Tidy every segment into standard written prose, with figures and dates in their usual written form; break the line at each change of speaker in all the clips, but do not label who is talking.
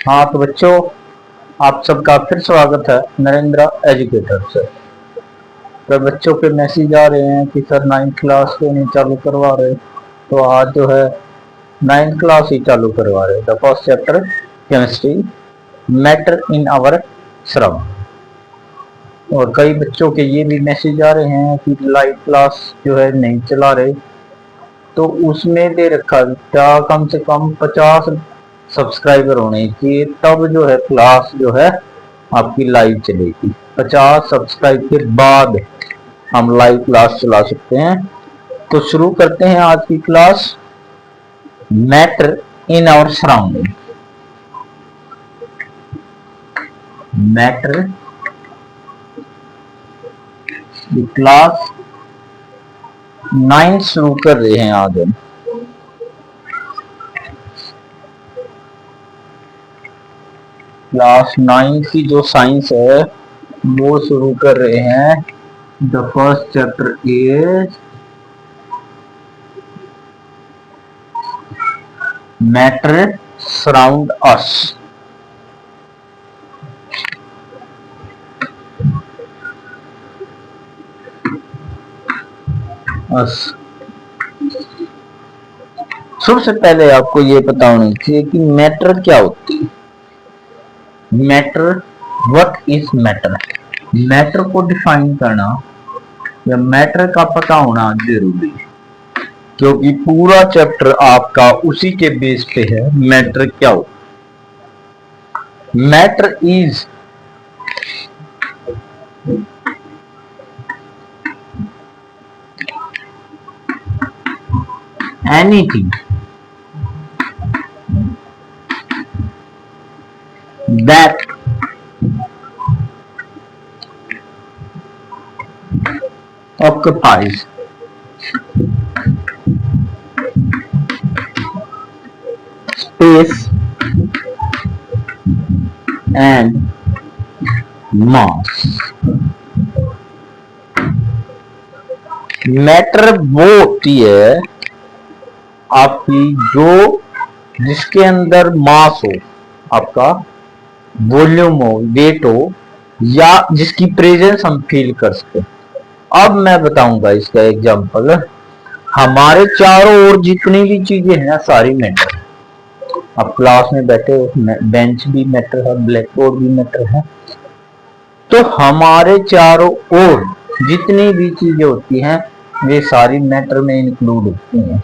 हाँ तो बच्चों, आप सबका फिर स्वागत है नरेंद्र एजुकेटर से। तो बच्चों के मैसेज आ रहे हैं कि सर 9th क्लास को नहीं चालू करवा रहे, तो आज जो है 9th क्लास ही चालू करवा रहे। The first chapter chemistry, matter in our surrounding. और कई बच्चों के ये भी मैसेज आ रहे हैं कि लाइव क्लास जो है नहीं चला रहे, तो उसमें दे रखा था कम से कम 50 सब्सक्राइबर होने चाहिए, तब जो है क्लास जो है आपकी लाइव चलेगी। 50 सब्सक्राइब के बाद हम लाइव क्लास चला सकते हैं। तो शुरू करते हैं आज की class, matter in our surrounding. Matter class 9 शुरू कर रहे हैं आज हम। क्लास 9 की जो साइंस है वो शुरू कर रहे हैं। The first chapter is matter surround us. सबसे पहले आपको ये पता होना चाहिए कि मैटर क्या होती है। Matter, what is matter. Matter को डिफाइन करना या मैटर का पता होना जरूरी है, क्योंकि पूरा चैप्टर आपका उसी के बेस पे है। मैटर क्या हो। Matter is anything that occupies space and mass। Matter वो होती है आपकी जो जिसके अंदर मास हो, आपका वॉल्यूम हो, वेट हो, या जिसकी प्रेजेंस हम फील कर सके। अब मैं बताऊंगा इसका एग्जांपल। हमारे चारों ओर जितनी भी चीजें हैं सारी मैटर। अब क्लास में बैठे हो, बेंच भी मैटर है, ब्लैक बोर्ड भी मैटर है। तो हमारे चारों ओर जितनी भी चीजें होती हैं वे सारी मैटर में इंक्लूड होती हैं।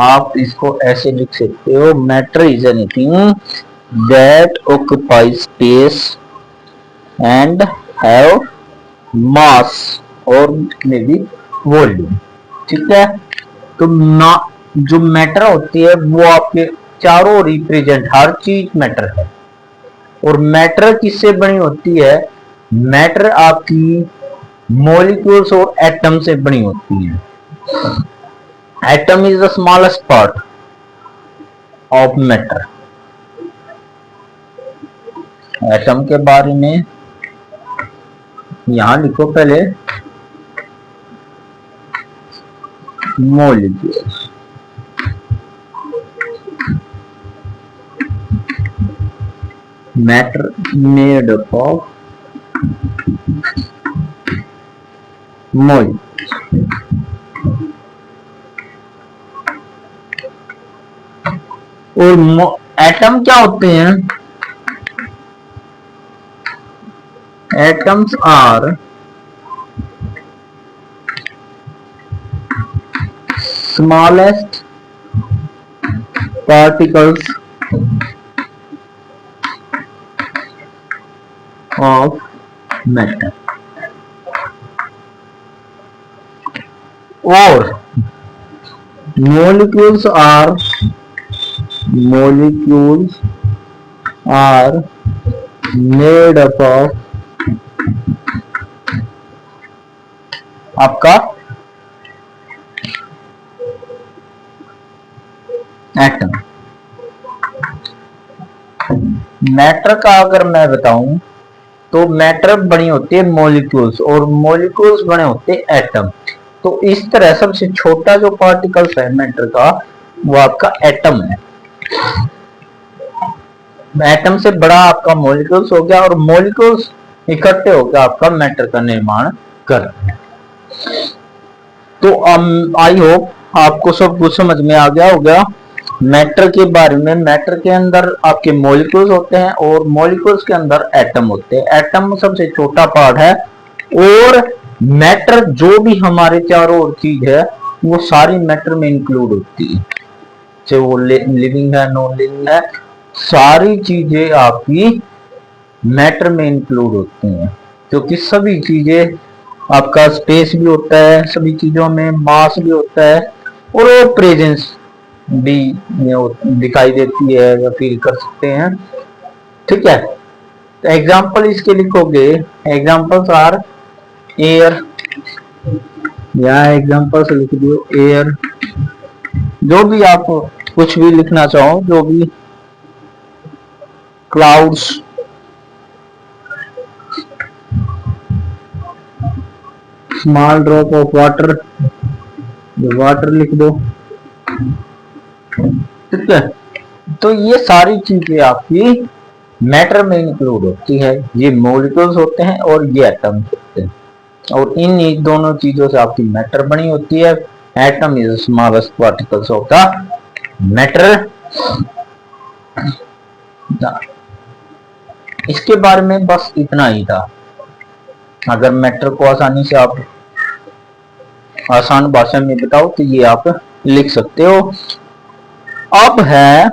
आप इसको ऐसे लिख सकते हो, matter is anything that occupies space and have मास और मे बी वॉल्यूम। ठीक है, तो ना जो मैटर होती है वो आपके चारों रिप्रेजेंट, हर चीज मैटर है। और मैटर किससे बनी होती है। मैटर आपकी मॉलिक्यूल्स और एटम से बनी होती है। Atom is the smallest part of matter. Atom के बारे में यहां लिखो पहले, molecules. Matter made up of molecules. और एटम क्या होते हैं। Atoms are smallest particles of matter। और molecules are made up of आपका एटम। मैटर का अगर मैं बताऊं तो मैटर बनी होती है मॉलिक्यूल्स और मॉलिक्यूल्स बने होते हैं एटम। तो इस तरह सबसे छोटा जो पार्टिकल्स है मैटर का वो आपका एटम है। एटम से बड़ा आपका मॉलिक्यूल्स हो गया, और मॉलिक्यूल्स इकट्ठे होकर आपका मैटर का निर्माण करते हैं। तो आई होप आपको सब कुछ समझ में आ गया होगा मैटर के बारे में। मैटर के अंदर आपके मॉलिक्यूल्स होते हैं और मॉलिक्यूल्स के अंदर एटम होते हैं। एटम सबसे छोटा पार्ट है, और मैटर जो भी हमारे चारों ओर चीज है वो सारी मैटर में इंक्लूड होती है, चाहे वो लिविंग है नॉन लिविंग है, सारी चीजें आपकी मैटर में इंक्लूड होती हैं, क्योंकि सभी चीजें आपका स्पेस भी होता है, सभी चीजों में मास भी होता है, और वो प्रेजेंस भी दिखाई देती है या फील कर सकते हैं। ठीक है, तो एग्जाम्पल इसके लिखोगे, एग्जाम्पल्स आर एयर, या एग्जाम्पल्स लिख दो एयर, जो भी आप कुछ भी लिखना चाहो, जो भी, clouds, small drop of water, water लिख दो। ठीक है, तो ये सारी चीजें आपकी मैटर में इंक्लूड होती है। ये मॉलिक्यूल्स होते हैं और ये एटम्स होते हैं, और इन दोनों चीजों से आपकी मैटर बनी होती है। Atom is smallest particles of the matter. इसके बारे में बस इतना ही था। अगर मैटर को आसानी से आप आसान भाषा में बताओ तो ये आप लिख सकते हो। अब है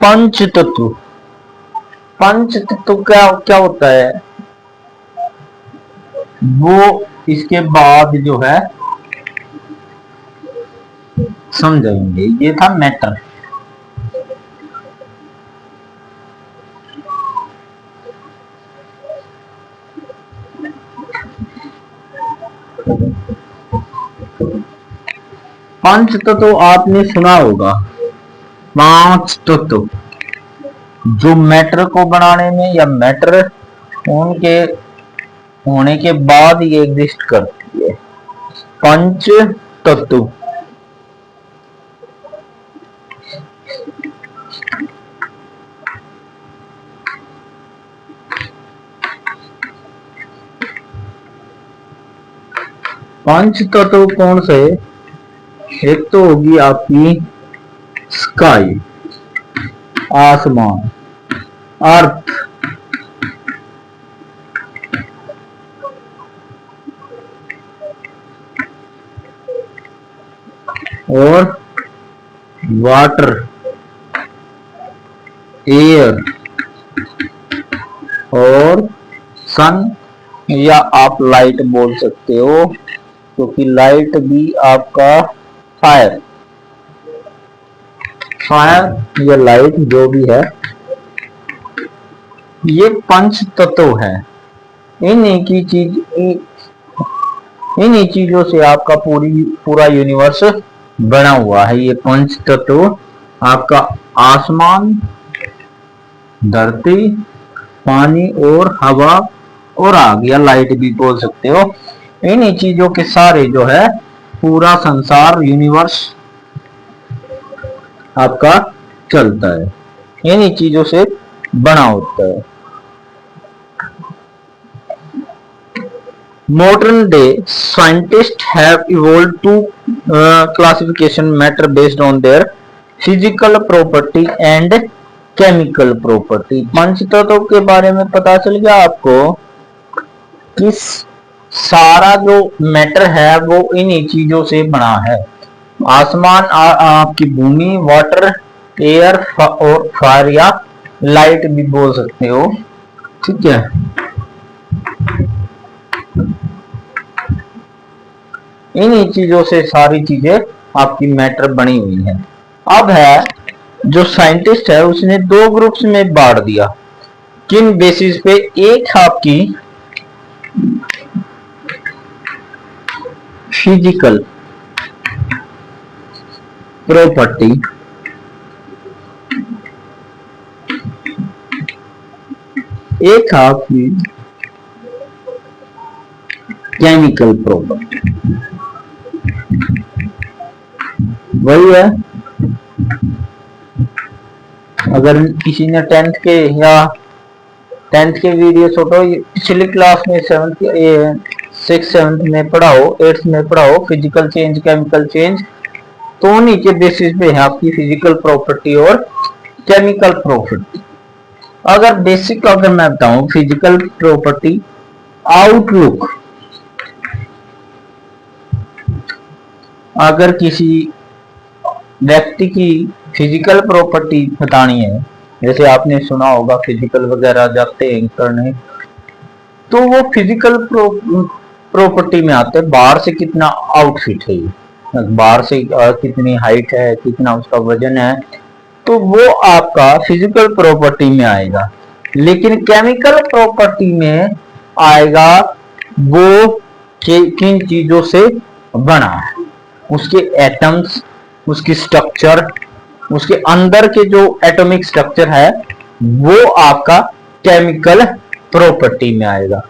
पंच तत्व। पंच तत्व क्या क्या होता है वो इसके बाद जो है समझेंगे। ये था मैटर। पंच तत्व आपने सुना होगा, 5 तत्व जो मैटर को बनाने में या मैटर उनके होने के बाद ये एग्जिस्ट करती है। पंच तत्व। पंच तत्व कौन से? एक तो होगी आपकी स्काई, आसमान, अर्थ, और वाटर, एयर, और सन, या आप लाइट बोल सकते हो, क्योंकि लाइट भी आपका फायर, फायर या लाइट जो भी है, ये पंच तत्व है। इन्हीं की चीज, इन्हीं चीजों से आपका पूरा यूनिवर्स बना हुआ है। ये पंच तत्व आपका आसमान, धरती, पानी और हवा और आग, या लाइट भी बोल सकते हो। इन्हीं चीजों के सारे जो है पूरा संसार यूनिवर्स आपका चलता है, इन्हीं चीजों से बना होता है। Modern day scientists have evolved to classification matter based on their physical property and chemical property। पंचतत्व के बारे में पता चल गया आपको कि सारा जो मैटर है वो इन्हीं चीजों से बना है। आसमान, आपकी भूमि, वाटर, एयर और फायर या लाइट भी बोल सकते हो। ठीक है, इन्हीं चीजों से सारी चीजें आपकी मैटर बनी हुई है। अब है जो साइंटिस्ट है उसने 2 ग्रुप्स में बांट दिया। किन बेसिस पे? एक आपकी फिजिकल प्रॉपर्टी, एक आपकी केमिकल प्रॉपर्टी। वही है अगर किसी ने 10th के या 10th के वीडियोस हो तो पिछली क्लास में 6th 7th में पढ़ा हो, 8th में पढ़ा हो फिजिकल चेंज, केमिकल चेंज, तो नीचे बेसिस पे है आपकी फिजिकल प्रॉपर्टी और केमिकल प्रॉपर्टी। अगर बेसिक अगर मैं बताऊं फिजिकल प्रॉपर्टी आउटलुक, अगर किसी व्यक्ति की फिजिकल प्रॉपर्टी बतानी है, जैसे आपने सुना होगा फिजिकल वगैरह जाते हैं करने, तो वो फिजिकल प्रॉपर्टी में आते हैं बाहर से कितना आउटफिट है, बाहर से कितनी हाइट है, कितना उसका वजन है, तो वो आपका फिजिकल प्रॉपर्टी में आएगा। लेकिन केमिकल प्रॉपर्टी में आएगा वो किन चीजों से बना है, उसके एटम्स, उसकी स्ट्रक्चर, उसके अंदर के जो एटॉमिक स्ट्रक्चर है वो आपका केमिकल प्रॉपर्टी में आएगा।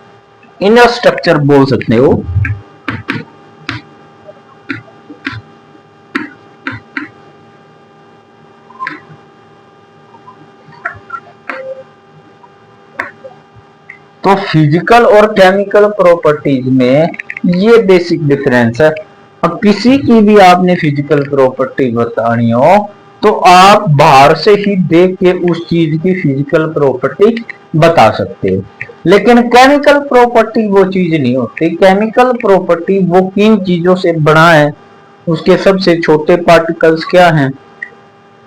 इनर स्ट्रक्चर बोल सकते हो। तो फिजिकल और केमिकल प्रॉपर्टीज में ये बेसिक डिफरेंस है। अब किसी की भी आपने फिजिकल प्रॉपर्टी बतानी हो तो आप बाहर से ही देख के उस चीज की फिजिकल प्रॉपर्टी बता सकते हो, लेकिन केमिकल प्रॉपर्टी वो चीज नहीं होती। केमिकल प्रॉपर्टी वो किन चीजों से बना है, उसके सबसे छोटे पार्टिकल्स क्या हैं,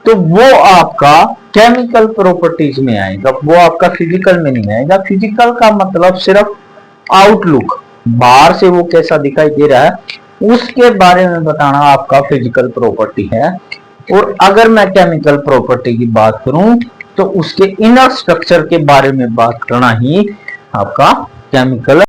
तो वो आपका केमिकल प्रॉपर्टीज में आएगा, वो आपका फिजिकल में नहीं आएगा। फिजिकल का मतलब सिर्फ आउटलुक, बाहर से वो कैसा दिखाई दे रहा है उसके बारे में बताना आपका फिजिकल प्रॉपर्टी है। और अगर मैं केमिकल प्रॉपर्टी की बात करूं तो उसके इनर स्ट्रक्चर के बारे में बात करना ही आपका केमिकल